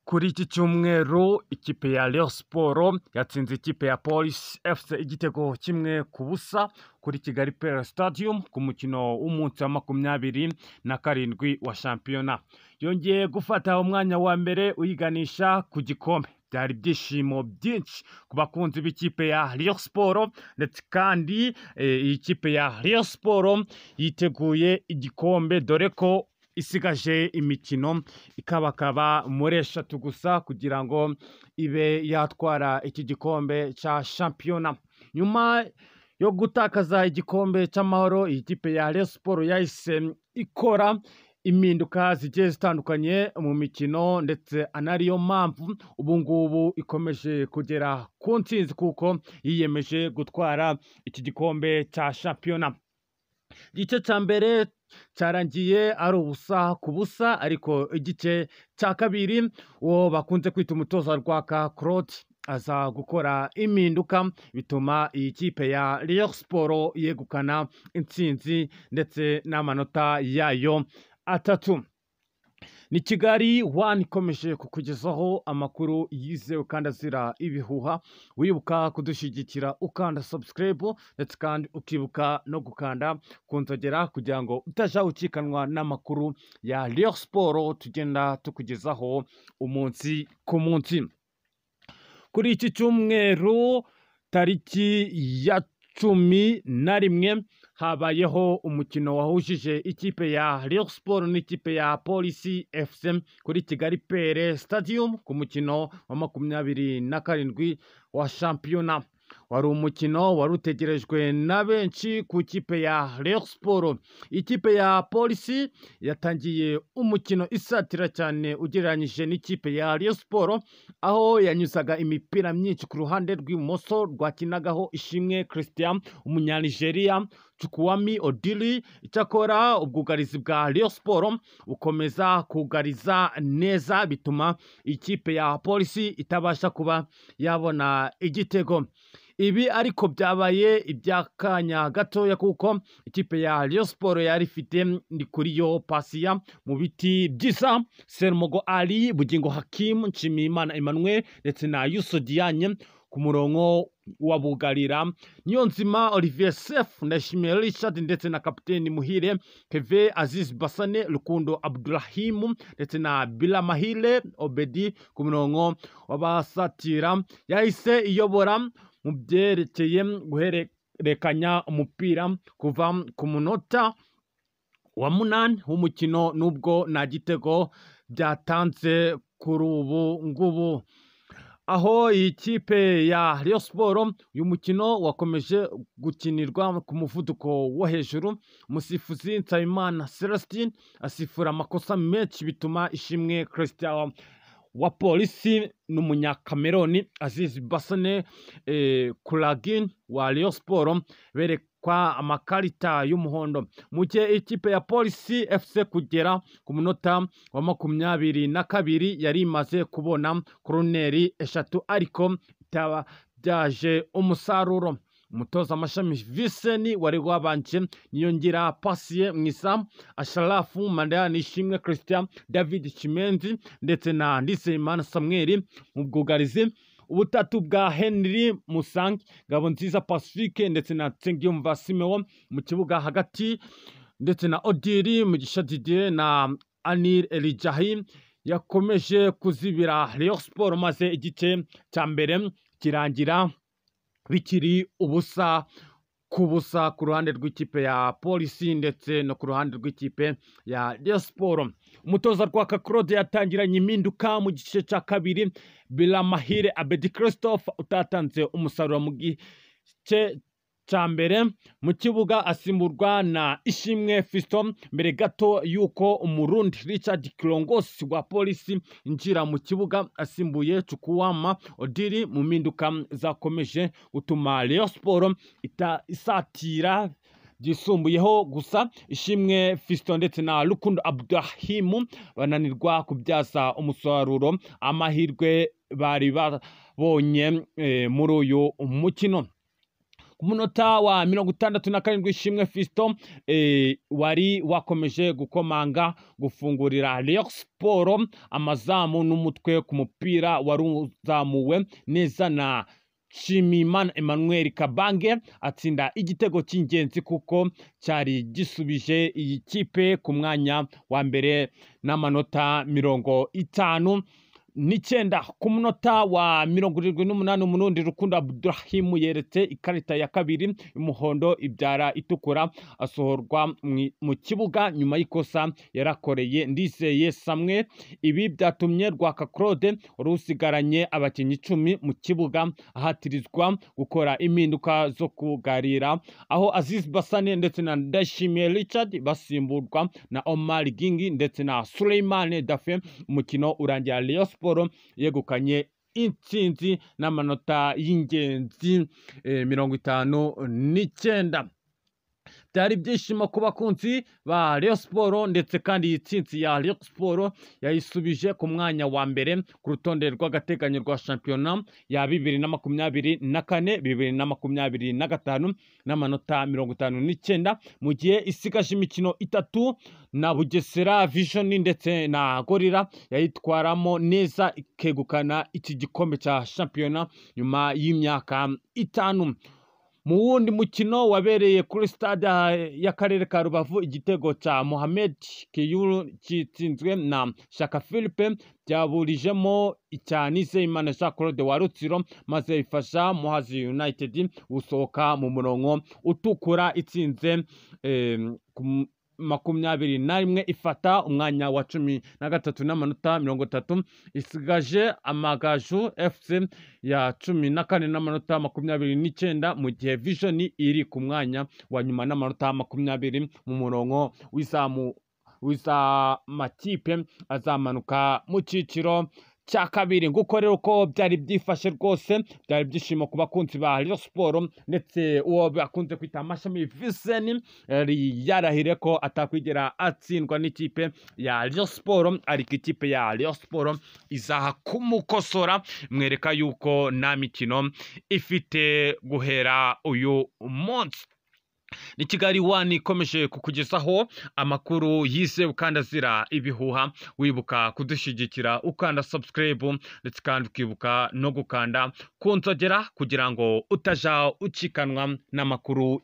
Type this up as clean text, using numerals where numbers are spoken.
Kuri iki cyumweru ikipe ya Rayon Sports yatsinze ikipe ya Police FC igitego kimwe ku busa kuri Kigali Pele Stadium ku mukino w'umunsi wa 27 wa shampiyona. Yongeye gufata umwanya wa mbere uyiganisha ku gikombe. Byari ibyishimo byinshi ku bakunzi b'ikipe ya Rayon Sports, ndetse kandi iyi kipe ya Rayon Sports yiteguye igikombe, dore ko isigaje imikino ikabakaba muri 3 gusa kugira ngo ibe yatwara iki gikombe cya shampiyona. Nyuma yo gutakaza igikombe cy'amahoro, iyi kipe ya Rayon Sports yahise ikora impinduka zigiye zitandukanye mu mikino, ndetse anariyo mpamvu ubu ngubu ikomeje kugera ku ntsinzi kuko yiyemeje gutwara iki gikombe cya shampiyona. Igice cya mbere cyarangiye ari ubusa ku busa, ariko igice cya kabiri uwo bakunze kwita umutoza Rwaka Claude aza gukora impinduka bituma iyi kipe ya Rayon Sports yegukana intsinzi ndetse n'amanota yayo 3. Ni Kigali One ikomeje kukugezaho amakuru yizewe kandi azira ibihuha. Wibuka kudushyigikira ukanda subscribe, ndetse kandi ukibuka no gukanda kunzogera kugira ngo utaja ucikanwa n'amakuru ya Rayon Sports tugenda tukugezaho umunsi ku munsi. Kuri iki cyumweru tariki ya 11 habayeho umukino wahujije ikipe ya Rayon Sports n'ikipe ya Police FC kuri Kigali Pele Stadium ku mukino wa 27 wa shampiyona. Wari umukino wari utegerejwe na benshi ku ikipe ya Rayon Sports. Ikipe ya Police yatangiye umukino isatira cyane ugereranyije n'ikipe ya Rayon Sports, aho yanyuzaga imipira myinshi ku ruhande rw'ibumoso rwakinagaho Ishimwe Christian Umunyanigeriya, Chukwuami Odili. Icyakora ubwugarizi bwa Rayon Sports bukomeza kugariza neza bituma ikipe ya Police itabasha kuba yabona igitego. Ibi ariko byabaye iby'akanya gatoya kuko ikipe ya Rayon Sports yari ifite Ndikuriyo Pasiya mu biti byiza, Serumogo Ali, Bugingo Hakim, Nshimiyimana Emmanuel ndetse na Yuso Diagne ku murongo wabugarira. Niyonzima Olivier Sefu, Ndayishimiye Richard ndetse na kapiteni Muhire Keve, Aziz Basane, Rukundo Abdurahim ndetse na Bilamahile Obedi ku murongo w'abasatira. Yahise iyobora mu byerekeye guhererekanya umupira kuva ku munota wa 8 w'umukino, nubwo nta gitego byatanze kuri ubu ngubu. Aho iyi kipe ya Rayon Sports uyu mukino wakomeje gukinirwa ku muvuduko wo hejuru. Umusifuzi Nsabimana Celestin asifura amakosa menshi bituma Ishimwe Christian wa Police n'umunyakameroni Aziz Basane Kuragin wa Rayon Sports berekwa amakarita y'umuhondo. Mu gihe ikipe ya Police FC kugera ku munota wa 22 yari imaze kubona koroneri 3 ariko itaba byaje umusaruro. Umutoza Mashami Viseni wari wabanje Niyongira Pasiye Mwisa, Asharafu Mandaya, Nishimwe Christian, David Chimenzi ndetse na Ndizeyimana Samuel mu bwugarizi. Ubutatu bwa Henry Musangi, Ngabonziza Pacifique ndetse na Nsengiyumva Simeon mu kibuga hagati, ndetse na Odiri Mugisha Didier na Anil Elijahi yakomeje kuzibira Rayon Sports, maze igice cya mbere kirangira bikiri ubusa ku busa ku ruhande rw'ikipe ya Police ndetse no ku ruhande rw'ikipe ya Rayon Sports. Umutoza Rwaka Claude yatangiranye impinduka mu gice cya kabiri. Bilamahire Abedi Christophe utatanze umusaruro mu gice cya mbere mu kibuga asimburwa na Ishimwe Fiston, mbere gato yuko Umurundi Richard Kilongosi wa Police injira mu kibuga asimbuye Chukwuama Odili. Mu mpinduka zakomeje gutuma Rayon Sports isatira byisumbuyeho, gusa Ishimwe Fiston ndetse na Rukundo Abdurahim bananirwa kubyaza umusaruro amahirwe bari babonye muri uyu mukino. ku munota wa 67 Ishimwe Fiston wari wakomeje gukomanga gufungurira Rayon Sport amazamu n'umutwe ku mupira wari uzamuwe neza na Nshimiyimana Emmanuel Kabange atsinda igitego cy'ingenzi kuko cyari gisubije iyi kipe ku mwanya wa mbere n'amanota 59 ku munota wa 78 Umurundi Rukundo Abdurahim yeretse ikarita ya kabiri y'umuhondo ibyara itukura asohorwa mu kibuga nyuma y'ikosa yarakoreye Ndizeye Samuel. Ibi byatumye Rwaka Claude rusigaranye abakinnyi 10 mu kibuga ahatirizwa gukora impinduka zo kugarira, aho Aziz Basane ndetse na Ndashimiye Richard basimburwa na Omar Gingi ndetse na Suleiman Dafe. Umukino urangira Rayon Sport yegukanye intsinzi n'amanota y'ingenzi 59. Byari byishimo ku bakunzi ba Rayon Sport ndetse kandi iyi ntsinzi ya Rayon Sport yayisubije ku mwanya wa mbere ku rutonde rw'agateganyo rwa shampiyona ya 2024 2025 n'amanota 59, mu gihe isigaje imikino 3 na Bugesera Vision ndetse na Gorilla yayitwaramo neza ikegukana iki gikombe cya shampiyona nyuma y'imyaka 5. Mu wundi mukino wabereye kuri stade y'akarere ka Rubavu, igitego cya Mohamed Kiyuru kitsinzwe na Shaka Philippe byaburijemo icya Nizeyimana Jean Claude wa Rutsiro maze ifasha Muhazi United gusohoka mu murongo utukura itsinze 21 ifata umwanya wa 13 n'amanota 30. Isigaje Amagaju FC ya 14 n'amanota 29, mu gihe Vision iri ku mwanya wa nyuma n'amanota 20 mu murongo w'amakipe azamanuka mu cyiciro cya kabiri. Nguko rero ko byari byifashe rwose, byari byishimo ku bakunzi ba Rayon Sport ndetse uwo bakunze kwita Mashami Vincent yarahire ko atakwigera atsindwa n'ikipe ya Rayon Sport, ariko ikipe ya Rayon Sport izaha kumukosora mwereka yuko nta mikino ifite guhera uyu munsi. Ni Kigali One ikomeje kukugezaho amakuru yizewe kandi azira ibihuha. Wibuka kudushyigikira ukanda subscribe ndetse kandi ukibuka no gukanda ku nzogera kugira ngo utaja ucikanwa n'amakuru